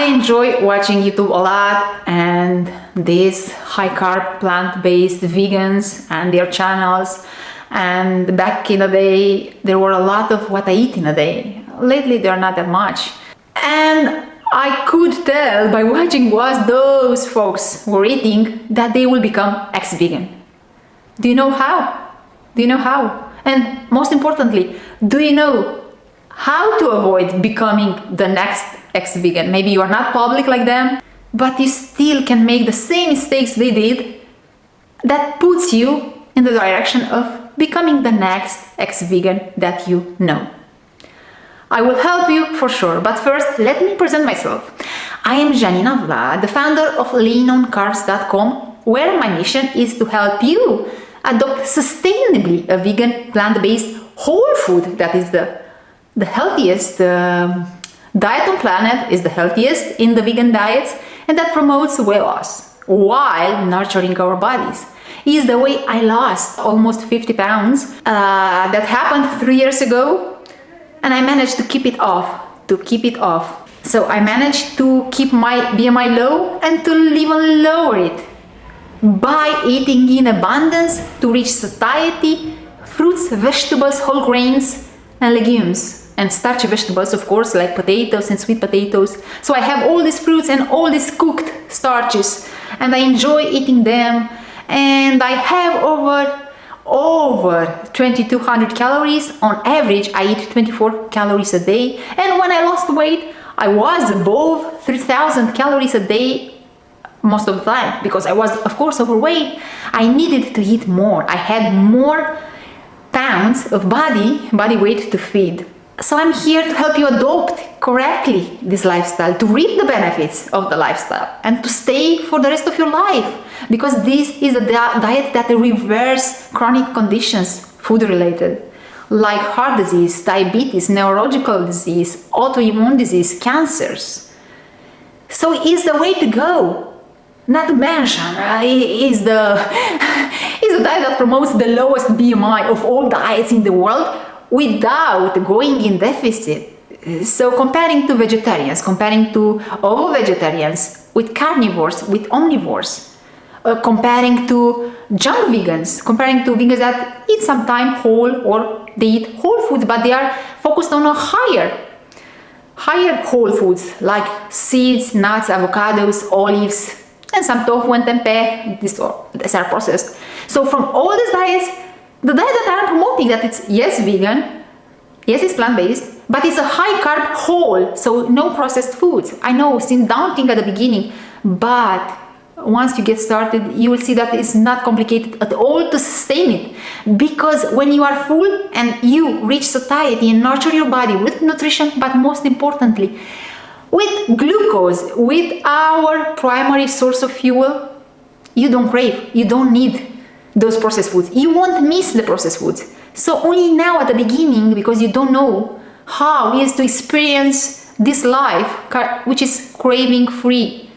I enjoy watching YouTube a lot, and these high carb plant-based vegans and their channels. And back in the day, there were a lot of what I eat in a day. Lately, they're not that much. And I could tell by watching what those folks were eating that they will become ex-vegan. Do you know how? Do you know how? And most importantly, do you know how to avoid becoming the next ex-vegan? Maybe you are not public like them, but you still can make the same mistakes they did. That puts you in the direction of becoming the next ex-vegan that you know. I will help you for sure, but first let me present myself. I am Janina Vlad, the founder of leanOnCarbs.com, where my mission is to help you adopt sustainably a vegan, plant-based, whole food that is the healthiest diet on planet, is the healthiest in the vegan diets, and that promotes weight loss while nurturing our bodies. Is the way I lost almost 50 pounds. That happened 3 years ago, and I managed to keep it off. So I managed to keep my BMI low and to even lower it by eating in abundance to reach satiety, fruits, vegetables, whole grains, and legumes, and starchy vegetables, of course, like potatoes and sweet potatoes. So I have all these fruits and all these cooked starches, and I enjoy eating them. And I have over 2200 calories on average. I eat 24 calories a day, and when I lost weight, I was above 3000 calories a day most of the time, because I was, of course, overweight. I needed to eat more. I had more pounds of body weight to feed. So I'm here to help you adopt correctly this lifestyle, to reap the benefits of the lifestyle, and to stay for the rest of your life, because this is a diet that reverses chronic conditions, food related, like heart disease, diabetes, neurological disease, autoimmune disease, cancers. So it's the way to go. Not to mention, is the diet that promotes the lowest BMI of all diets in the world without going in deficit. So comparing to vegetarians, comparing to ovo-vegetarians, with carnivores, with omnivores, comparing to junk vegans, comparing to vegans that eat sometimes whole, or they eat whole foods, but they are focused on a higher whole foods like seeds, nuts, avocados, olives, and some tofu and tempeh. These are processed. So from all these diets, the diet that I'm promoting, that it's yes vegan, yes it's plant-based, but it's a high carb whole, so no processed foods. I know it seems daunting at the beginning, but once you get started, you will see that it's not complicated at all to sustain it. Because when you are full and you reach satiety and nurture your body with nutrition, but most importantly, with glucose, with our primary source of fuel, you don't crave, you don't need those processed foods. You won't miss the processed foods. So only now at the beginning, because you don't know how it is to experience this life, which is craving free,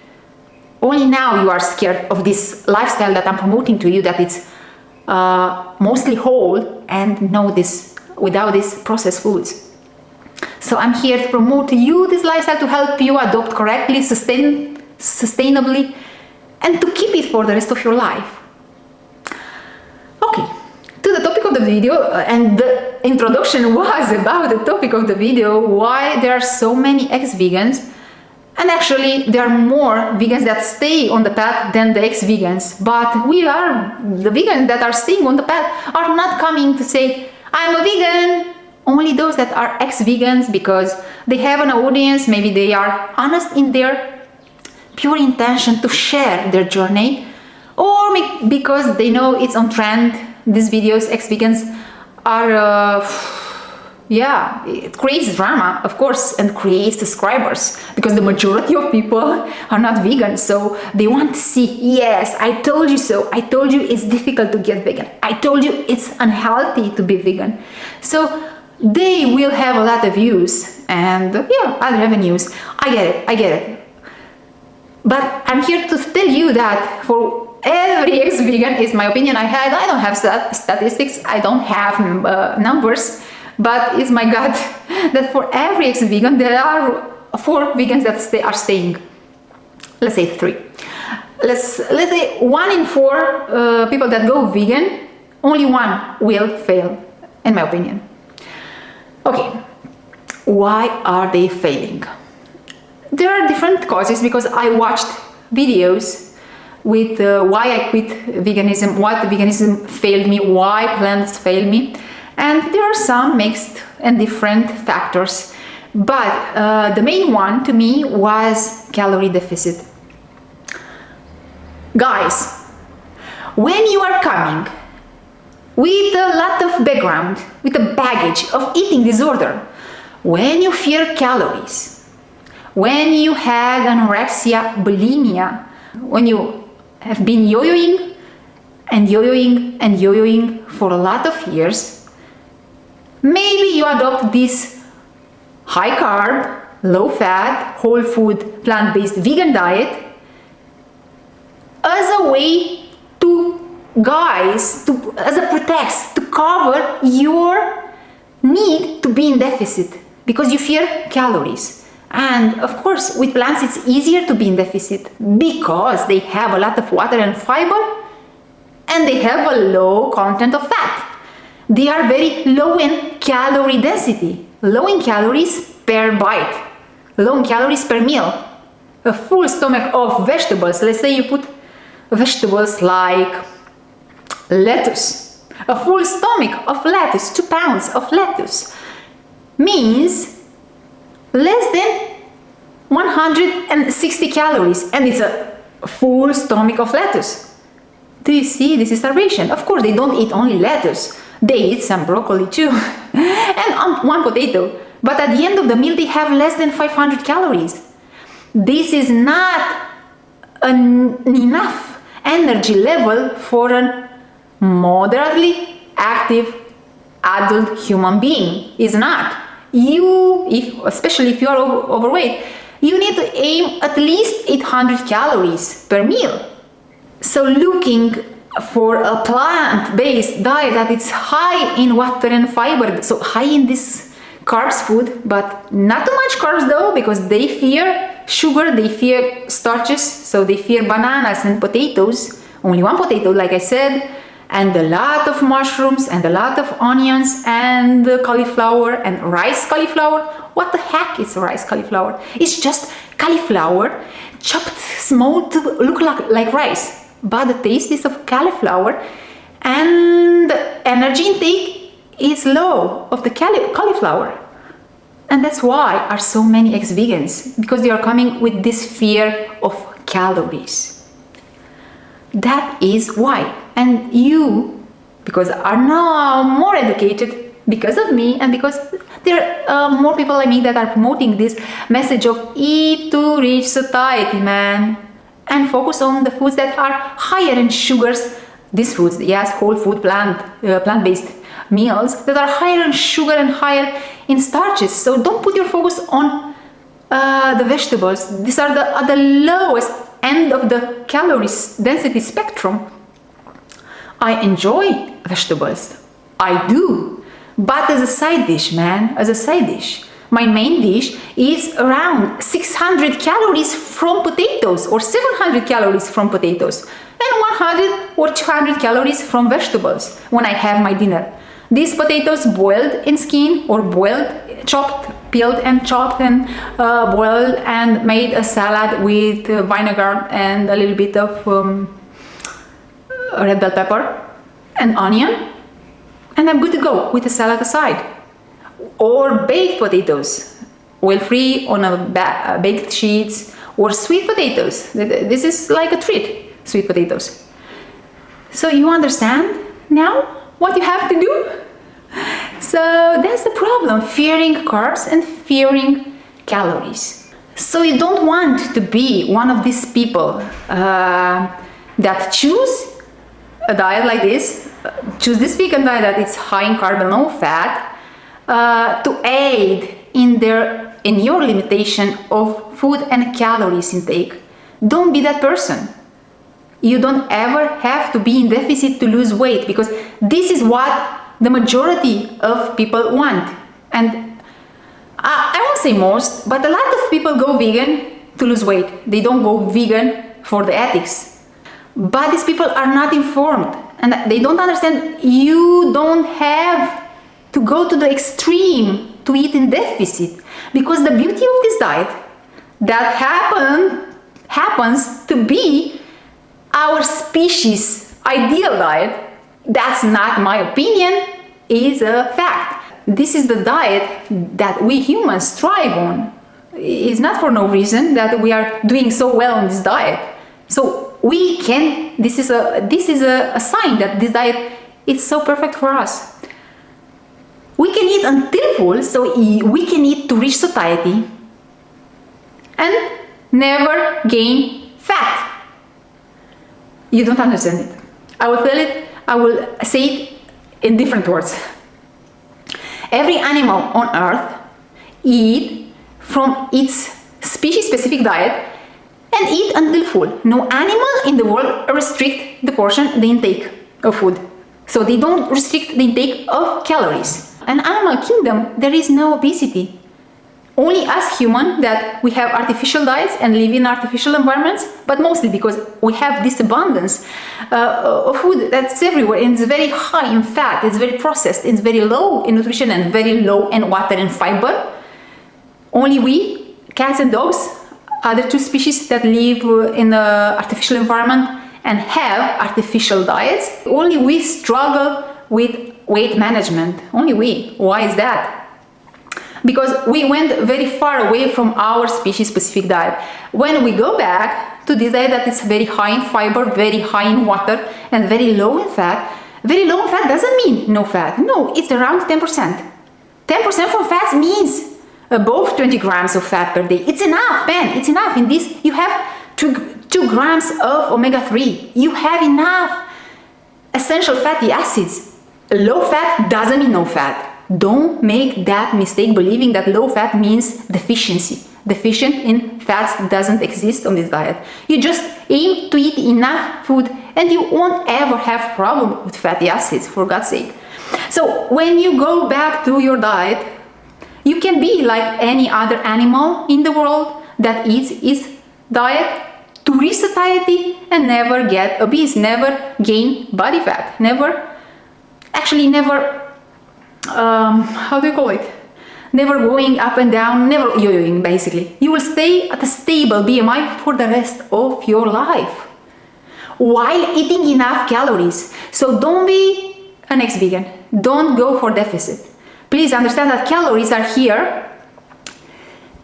only now you are scared of this lifestyle that I'm promoting to you, that it's mostly whole and without these processed foods. So I'm here to promote to you this lifestyle, to help you adopt correctly, sustainably, and to keep it for the rest of your life. Okay, to the topic of the video, and the introduction was about the topic of the video, why there are so many ex-vegans. And actually, there are more vegans that stay on the path than the ex-vegans. But the vegans that are staying on the path are not coming to say, I'm a vegan. Only those that are ex-vegans, because they have an audience, maybe they are honest in their pure intention to share their journey, or because they know it's on trend. These videos, ex-vegans are, it creates drama, of course, and creates subscribers, because the majority of people are not vegan. So they want to see, yes, I told you so. I told you it's difficult to get vegan. I told you it's unhealthy to be vegan. So they will have a lot of views and other revenues. I get it. But I'm here to tell you that for every ex-vegan, is my opinion. I don't have statistics. I don't have numbers. But it's my gut that for every ex-vegan, there are 4 vegans that are staying, let's say 3. Let's say 1 in 4 people that go vegan, only 1 will fail, in my opinion. Okay, why are they failing? There are different causes, because I watched videos with why I quit veganism, what veganism failed me, why plants failed me, and there are some mixed and different factors, but the main one to me was calorie deficit. Guys, when you are coming with a lot of background, with a baggage of eating disorder, when you fear calories, when you had anorexia, bulimia, when you have been yo-yoing and yo-yoing and yo-yoing for a lot of years, maybe you adopt this high carb, low fat, whole food, plant-based vegan diet as a way to, guys, as a pretext to cover your need to be in deficit because you fear calories. And of course, with plants it's easier to be in deficit because they have a lot of water and fiber and they have a low content of fat. They are very low in calorie density, low in calories per bite, low in calories per meal. A full stomach of vegetables, let's say you put vegetables like lettuce, a full stomach of lettuce, 2 pounds of lettuce, means less than 160 calories, and it's a full stomach of lettuce. Do you see? This is starvation. Of course, they don't eat only lettuce. They eat some broccoli too, and 1 potato. But at the end of the meal, they have less than 500 calories. This is not enough energy level for a moderately active adult human being. It's not. Especially if you are overweight, you need to aim at least 800 calories per meal. So looking for a plant-based diet that is high in water and fiber, so high in this carbs food, but not too much carbs though, because they fear sugar, they fear starches, so they fear bananas and potatoes, only 1 potato like I said, and a lot of mushrooms and a lot of onions and cauliflower and rice cauliflower. What the heck is rice cauliflower? It's just cauliflower chopped small to look like rice, but the taste is of cauliflower and the energy intake is low of the cauliflower. And that's why are so many ex-vegans, because they are coming with this fear of calories. That is why. And you, because are now more educated because of me and because there are more people like me that are promoting this message of eat to reach satiety, man, and focus on the foods that are higher in sugars. These foods, yes, whole food, plant-based meals that are higher in sugar and higher in starches. So don't put your focus on the vegetables. These are at the lowest end of the calories density spectrum. I enjoy vegetables, I do, but as a side dish, man, as a side dish. My main dish is around 600 calories from potatoes or 700 calories from potatoes and 100 or 200 calories from vegetables when I have my dinner. These potatoes boiled in skin or boiled, chopped, peeled and chopped and boiled and made a salad with vinegar and a little bit of red bell pepper and onion, and I'm good to go with the salad aside. Or baked potatoes, oil-free on a baked sheets, or sweet potatoes. This is like a treat, sweet potatoes. So you understand now what you have to do? So that's the problem, fearing carbs and fearing calories. So you don't want to be one of these people that choose a diet like this, choose this vegan diet that is high in carb and low fat to aid in your limitation of food and calories intake. Don't be that person. You don't ever have to be in deficit to lose weight, because this is what the majority of people want. And I won't say most, but a lot of people go vegan to lose weight. They don't go vegan for the ethics. But these people are not informed, and they don't understand you don't have to go to the extreme to eat in deficit, because the beauty of this diet that happens to be our species ideal diet, that's not my opinion, is a fact. This is the diet that we humans thrive on. It's not for no reason that we are doing so well on this diet. So we can, this is a sign that this diet is so perfect for us. We can eat until full, so we can eat to reach satiety and never gain fat. You don't understand it. I will say it in different words. Every animal on earth eat from its species-specific diet and eat until full. No animal in the world restrict the intake of food. So they don't restrict the intake of calories. In animal kingdom, there is no obesity. Only us human that we have artificial diets and live in artificial environments, but mostly because we have this abundance of food that's everywhere, and it's very high in fat, it's very processed, it's very low in nutrition and very low in water and fiber. Only we, cats and dogs, are the two species that live in an artificial environment and have artificial diets. Only we struggle with weight management. Only we. Why is that? Because we went very far away from our species-specific diet. When we go back to this diet that is very high in fiber, very high in water, and very low in fat doesn't mean no fat. No, it's around 10%. 10% from fats means above 20 grams of fat per day. It's enough, man. It's enough. In this, you have 2 grams of omega-3. You have enough essential fatty acids. Low fat doesn't mean no fat. Don't make that mistake believing that low fat means deficiency. Deficient in fats doesn't exist on this diet. You just aim to eat enough food and you won't ever have problem with fatty acids, for God's sake. So when you go back to your diet, you can be like any other animal in the world that eats its diet to reach satiety and never get obese, never gain body fat, never how do you call it? Never going up and down, never yo-yoing basically. You will stay at a stable BMI for the rest of your life while eating enough calories. So don't be an ex-vegan. Don't go for deficit. Please understand that calories are here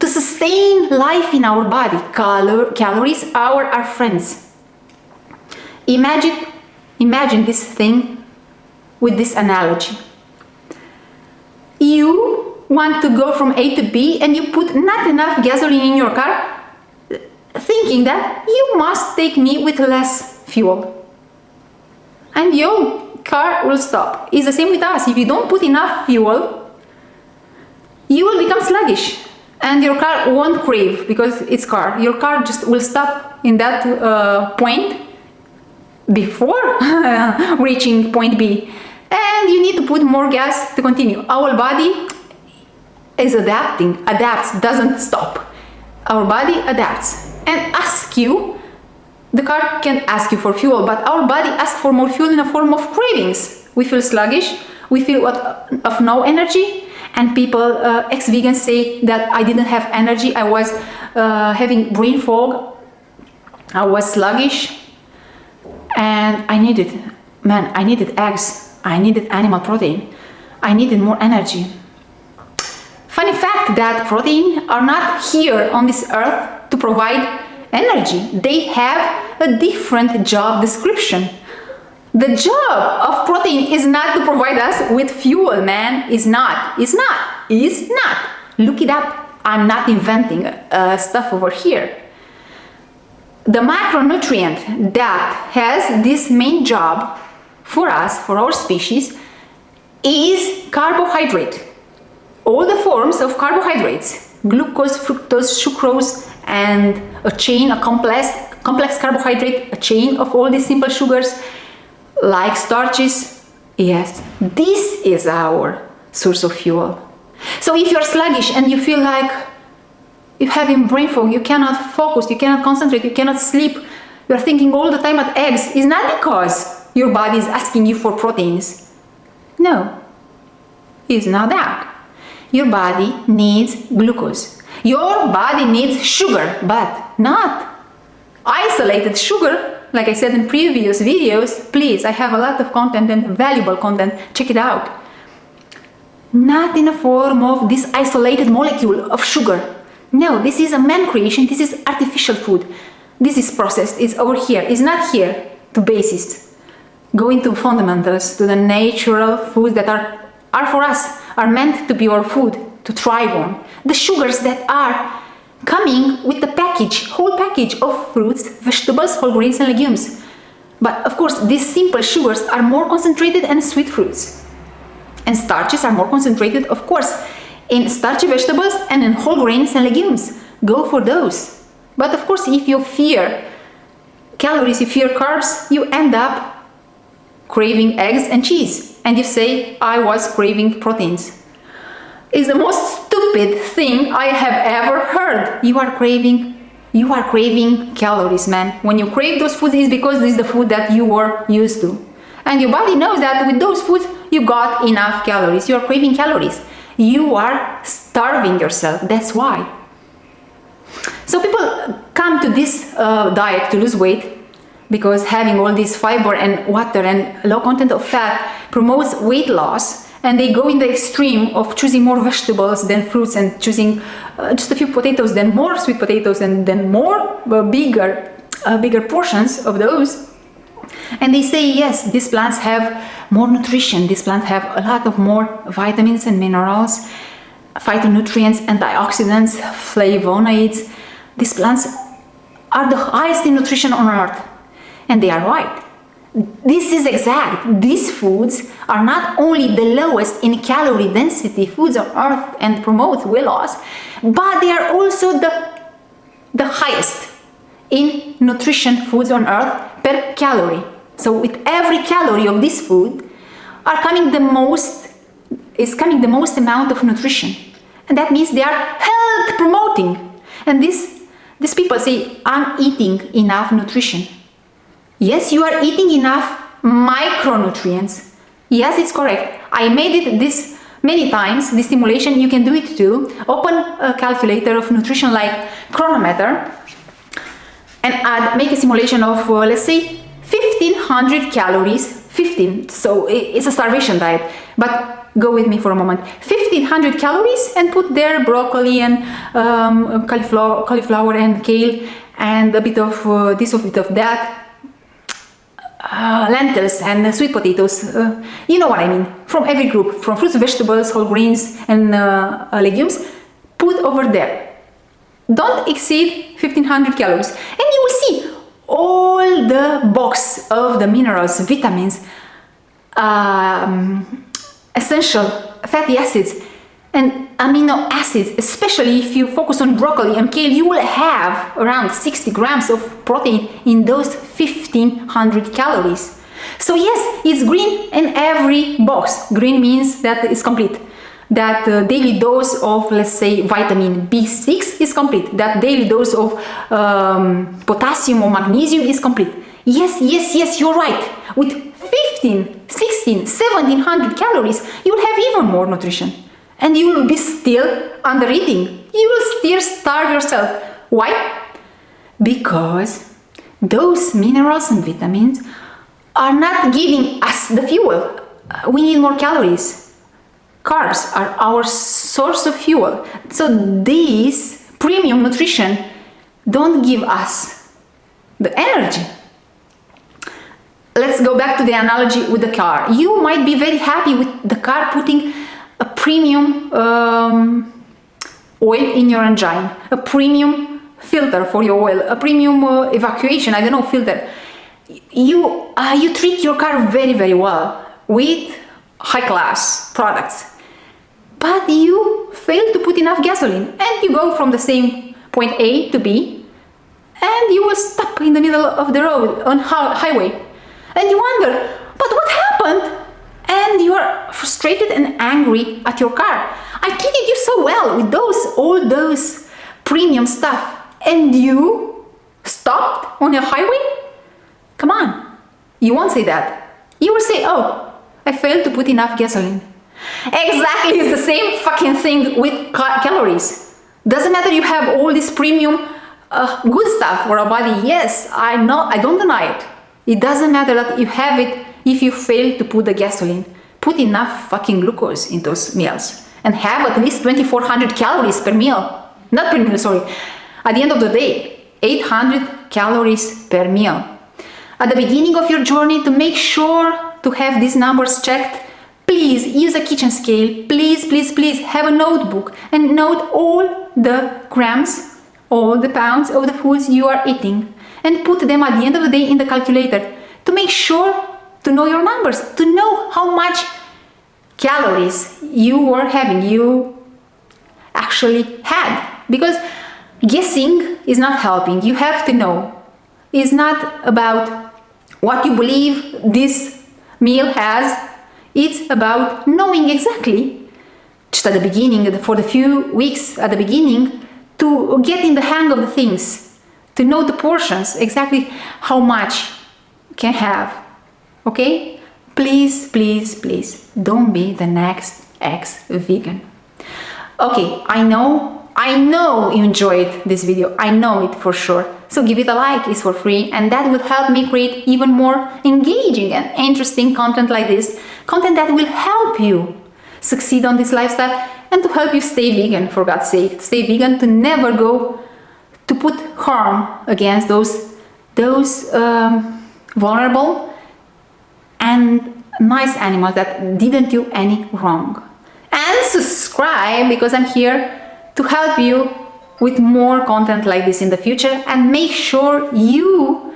to sustain life in our body. Calories are our friends. Imagine this thing with this analogy. You want to go from A to B and you put not enough gasoline in your car, thinking that you must take me with less fuel. And your car will stop. It's the same with us. If you don't put enough fuel, you will become sluggish and your car won't crave because it's car. Your car just will stop in that point before reaching point B. And you need to put more gas to continue. Our body is adapts, doesn't stop. Our body adapts and asks you, the car can ask you for fuel, but our body asks for more fuel in the form of cravings. We feel sluggish, we feel of no energy, and people, ex-vegans say that I didn't have energy, I was having brain fog, I was sluggish, and I needed eggs. I needed animal protein. I needed more energy. Funny fact that protein are not here on this earth to provide energy. They have a different job description. The job of protein is not to provide us with fuel, man. It's not. Look it up. I'm not inventing stuff over here. The macronutrient that has this main job for us, for our species, is carbohydrate. All the forms of carbohydrates, glucose, fructose, sucrose, and a complex carbohydrate, a chain of all these simple sugars, like starches. Yes, this is our source of fuel. So if you're sluggish and you feel like you're having brain fog, you cannot focus, you cannot concentrate, you cannot sleep, you're thinking all the time at eggs, it's not because your body is asking you for proteins. No, it's not that. Your body needs glucose. Your body needs sugar, but not isolated sugar. Like I said in previous videos, please, I have a lot of content and valuable content, check it out. Not in a form of this isolated molecule of sugar. No, this is a man creation, this is artificial food. This is processed, it's over here, it's not here to basis. Go into fundamentals, to the natural foods that are for us, are meant to be our food, to thrive on. The sugars that are coming with the package, whole package of fruits, vegetables, whole grains and legumes. But of course, these simple sugars are more concentrated in sweet fruits. And starches are more concentrated, of course, in starchy vegetables and in whole grains and legumes. Go for those. But of course, if you fear calories, you fear carbs, you end up craving eggs and cheese. And you say, I was craving proteins. It's the most stupid thing I have ever heard. You are craving calories, man. When you crave those foods, it's because this is the food that you were used to. And your body knows that with those foods, you got enough calories. You are craving calories. You are starving yourself. That's why. So people come to this diet to lose weight because having all this fiber and water and low content of fat promotes weight loss, and they go in the extreme of choosing more vegetables than fruits and choosing just a few potatoes, then more sweet potatoes, and then more bigger portions of those. And they say, yes, these plants have more nutrition, these plants have a lot of more vitamins and minerals, phytonutrients, antioxidants, flavonoids. These plants are the highest in nutrition on earth. And they are right. This is exact. These foods are not only the lowest in calorie density foods on earth and promote weight loss, but they are also the highest in nutrition foods on earth per calorie. So with every calorie of this food is coming the most amount of nutrition. And that means they are health promoting. And these people say, I'm eating enough nutrition. Yes, you are eating enough micronutrients. Yes, it's correct. I made it this many times, this simulation, you can do it too. Open a calculator of nutrition like Chronometer and make a simulation of, let's say, 1500 calories, 15, so it's a starvation diet, but go with me for a moment. 1500 calories and put there broccoli and cauliflower and kale and a bit of this, a bit of that. Lentils and sweet potatoes, you know what I mean, from every group, from fruits, vegetables, whole grains and legumes, put over there. Don't exceed 1500 calories and you will see all the box of the minerals, vitamins, essential fatty acids and amino acids. Especially if you focus on broccoli and kale, you will have around 60 grams of protein in those 1500 calories. So yes, it's green in every box. Green means that it's complete. That daily dose of, let's say, vitamin B6 is complete. That daily dose of potassium or magnesium is complete. Yes, you're right. With 15, 16, 1700 calories, you will have even more nutrition. And you will be still under eating. You will still starve yourself. Why? Because those minerals and vitamins are not giving us the fuel. We need more calories. Carbs are our source of fuel. So these premium nutrition don't give us the energy. Let's go back to the analogy with the car. You might be very happy with the car putting a premium oil in your engine, a premium filter for your oil, a premium evacuation, I don't know, filter. You treat your car very, very well with high-class products, but you fail to put enough gasoline and you go from the same point A to B and you will stop in the middle of the road on highway and you wonder, but what happened? And you are frustrated and angry at your car. I treated you so well with all those premium stuff, and you stopped on a highway? Come on, you won't say that. You will say, oh, I failed to put enough gasoline. Exactly, it's the same fucking thing with calories. Doesn't matter you have all this premium good stuff for our body. Yes, I know, I don't deny it. It doesn't matter that you have it if you fail to put the gasoline. Put enough fucking glucose in those meals and have at least 2,400 calories per meal. Not per meal, sorry. At the end of the day, 800 calories per meal. At the beginning of your journey, to make sure to have these numbers checked, please use a kitchen scale. Please, please, please have a notebook and note all the grams, all the pounds of the foods you are eating, and put them at the end of the day in the calculator to make sure to know your numbers, to know how much calories you were having, you actually had. Because guessing is not helping. You have to know. It's not about what you believe this meal has. It's about knowing exactly, just at the beginning, for the few weeks at the beginning, to get in the hang of the things, to know the portions, exactly how much you can have. Okay? Please, please, please, don't be the next ex-vegan. Okay, I know you enjoyed this video. I know it for sure. So give it a like, it's for free, and that will help me create even more engaging and interesting content like this. Content that will help you succeed on this lifestyle and to help you stay vegan, for God's sake. Stay vegan, to never go to put harm against those vulnerable and nice animals that didn't do any wrong. And subscribe, because I'm here to help you with more content like this in the future, and make sure you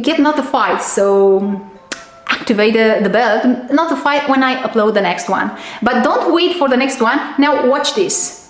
get notified. So activate the bell to notify when I upload the next one. But don't wait for the next one. Now watch this.